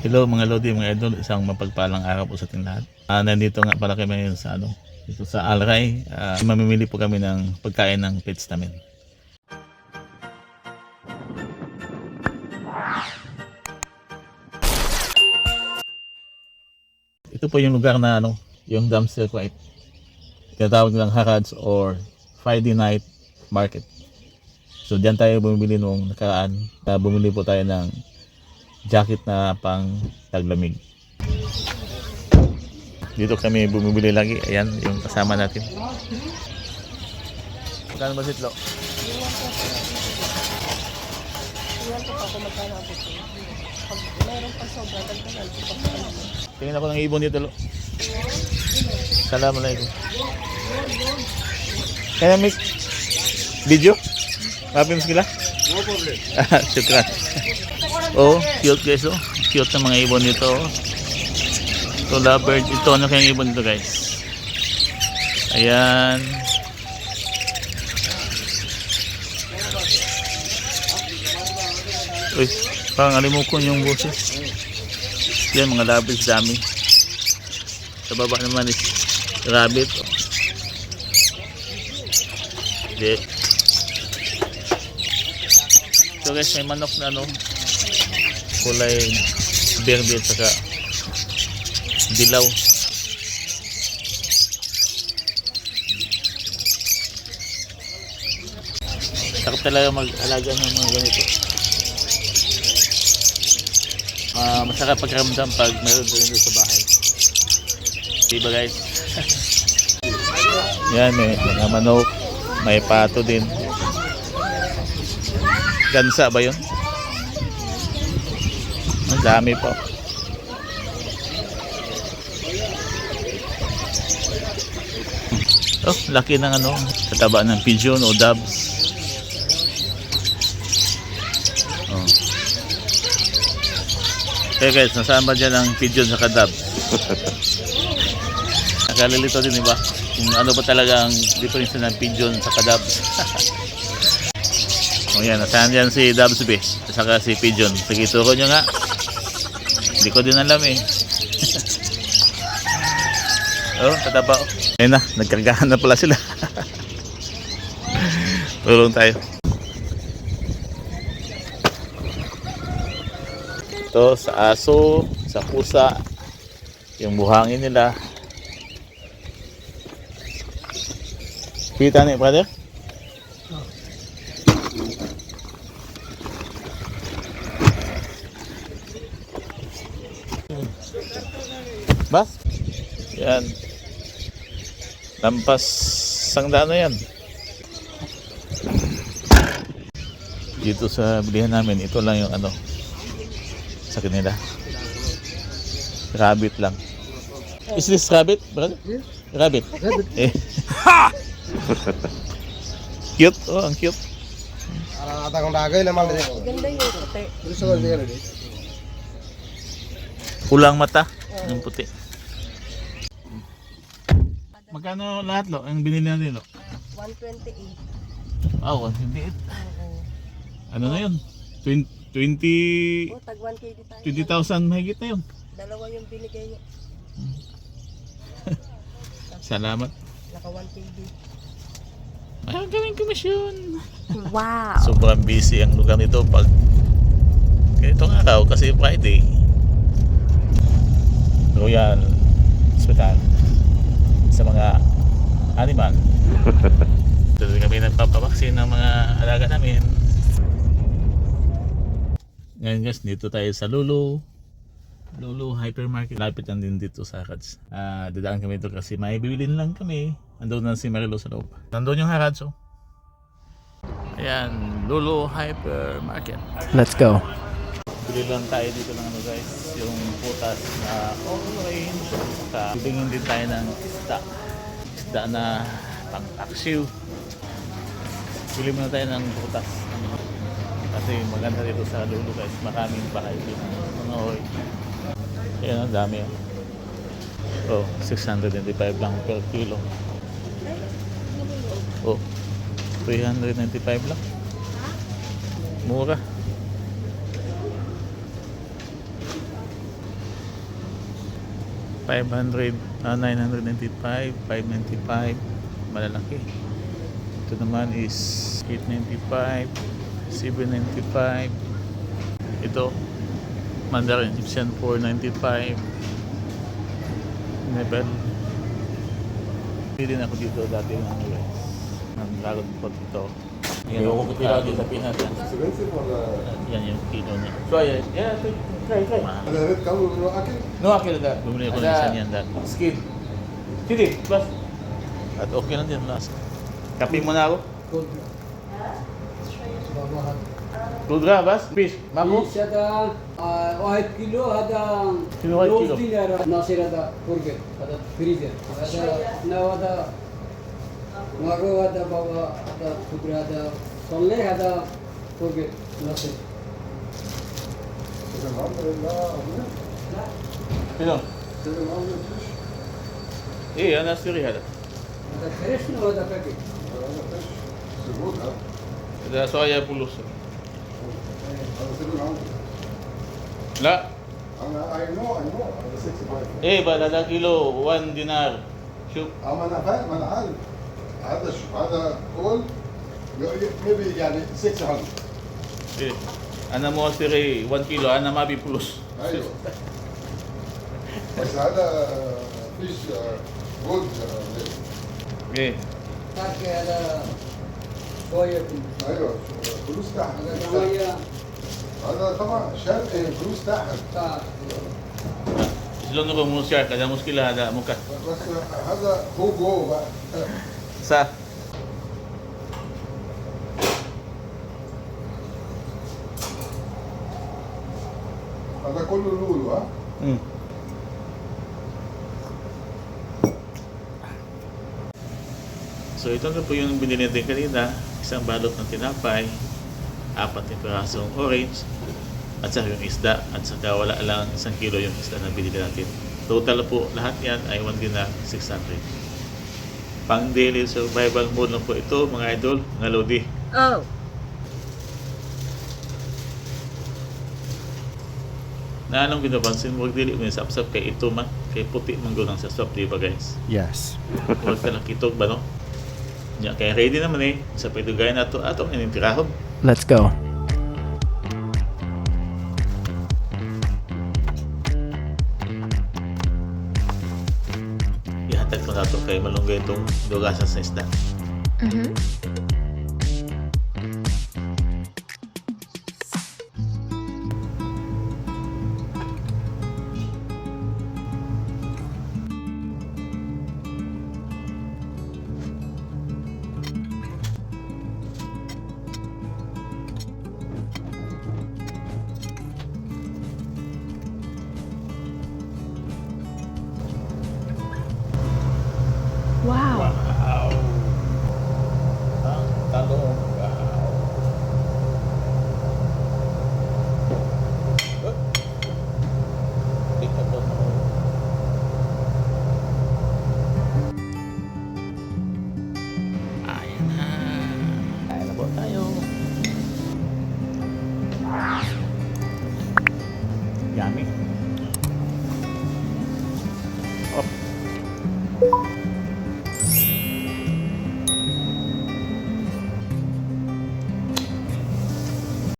Hello mga Lodi, mga idol, isang mapagpalang araw po sa ating lahat. Nandito nga pala kami ngayon sa dito sa Alray. Mamimili po kami ng pagkain ng pets namin. Ito po yung lugar na yung dumpster quiet. Tinatawag nilang Harrods or Friday night market. So diyan tayo bumili nung nakaraan. Bumili po tayo ng jacket na pang taglamig. Dito kami bumibili lagi. Ayan yung kasama natin. Magkano ba sitlo? Iwan ko pa kung magkano ang ito. Pag mayroon pa sobra, dagdagan ko pa kung ano. Tingin ako ng ibon dito, lo. Assalamualaikum. Kaya may video? Mapim sila? No problem. Syukran. Oh, cute guys, oh. Cute na mga ibon dito, oh. Ito, lovebird. Ito, ano kayang ibon dito, guys? Ayan. Uy, parang alimukon yung boses. Yan, mga lovebirds dami. Sa baba naman is rabbit, oh. Okay. So guys, may manok na kulay berde at saka dilaw. Takot talaga mag-alaga ng mga ganito. Masarap pagramdam pag meron ganito sa bahay. Diba guys? Yan, may mga manok, may pato din. Gansa ba yun? Ang dami po. Oh, laki ng kataba ng pigeon o doves. Oh. Okay guys, nasaan ba dyan ang pigeon sa doves? Nakalilito din, diba? Kung ano ba talaga ang difference ng pigeon sa doves. O yan, nasaan dyan si Doves B at saka si Pigeon. Sige, turo nyo nga. Hindi ko din alam eh. Oh, tataba oh. Ayun na, nagkargahan na pala sila. Tulong tayo. Ito sa aso, sa pusa, yung buhangin nila. Kita ni brother? Ba? Yan. Lampas sangdaan na yan. Dito sa bilihan namin, ito lang yung sa kanila. Rabbit lang. Is this rabbit, brother? Rabbit. Eh. Cute. Oh, ang cute. Ganda yung puti. Kulang mata. Yung puti. Magkano lahat lo? Ang binili natin lo? 128. Oh, 128. Ano na yun? 20 Oh, tag 1K di tayo. 20,000 mahigit na yun. Dalawa yung binigay niya. Salamat. Naka 1K di. Mayroon kaming komisyon. Wow. Sobrang busy ang lugar nito pag ganitong araw kasi Friday. Royal Hospital sa mga animal. Tuloy kami nagpapabaksin ng mga alaga namin. Ngayon guys, dito tayo sa Lulu Hypermarket. Lapit lang din dito sa Harrods. Dadaan kami dito kasi may bibilin lang kami. Andun na si Marilo sa loob. Nandun yung Harrods, oh. Ayan, Lulu Hypermarket. Let's go. Bili lang tayo dito ng guys, yung putas na orange. Saka bilingin din tayo ng isda na pang taksiw. Bili muna tayo ng putas. Kasi maganda dito sa Lulu guys, maraming bahay dito. Mga oy. Ayan, ang dami. Oh, 695 lang per kilo. Oh, 395 lang. Mura. 500, 995, 595, malalaki. Ito naman is 895, 795. Ito, Mandarin Egyptian 495. Nebel. Hindi din ako dito dati ng guys. Ng dragon fruit ito. Yan Ayoko ko tira din sa Pinas. expensive ولا Yan yung kilo niya. شوية؟ يا تراي Mahal. هذا ريد كلر له اكل؟ نو اكل ده Bumili ako ng isa niyan dati. سكين كده بس At okay lang din lasa. Kape muna ako. Tudra, bas? Fish. Mako? فيش هذا 1 كيلو هذا كيلو واحد نص كيلو. دينار ناصر هذا برجر هذا فريزر هذا هذا مارو هذا بابا هذا خضرة هذا صلي هذا برجر ناصر الحمد لله Sino? Eh, ana siri hada. هذا فريش هذا باكيت زبون ها Ada soya pulus. هذا زبون عنده La. انا اي نو هذا 65 Eh, ba ada kilo 1 dinar. Shuk. اما انا فاهم انا عارف هذا شو هذا كل maybe يعني 600 Eh. Ana mo siri 1 kilo, ana mabi pulus. ايوه بس هذا فيش جود Eh. تاكي هذا شوية ايوه فلوس تحت هذا شوية هذا طبعا شرقي فلوس تحت تا Silong ko mo siya kada muskila hada mukat. بس هذا هو جو بقى Sa. هذا كله لولو ها Hmm. So ito na po yung binili natin kanina, isang balot ng tinapay, 4 na pirasong orange, at saka yung isda, at saka wala lang 1 kilo yung isda na binili natin. Total po lahat yan ay 1 dinar 600. Pang daily survival mode lang po ito mga idol, mga lodi. Oh. Na anong binapansin mo, dili mo yung sapsap kay ito man, kay puti man gunang sa swap, di ba guys? Yes. Huwag ka lang kitog ba no? Ya, kaya ready naman eh. Sa pwedugay na ito atong inintirahog. Let's go. Ihatag ko na ito kay malunggay itong dugasan sa isda. Wow. Wow! Ang talong. Wow! Tingnan po mo. Ayan na. Ayan na po tayo. Yummy.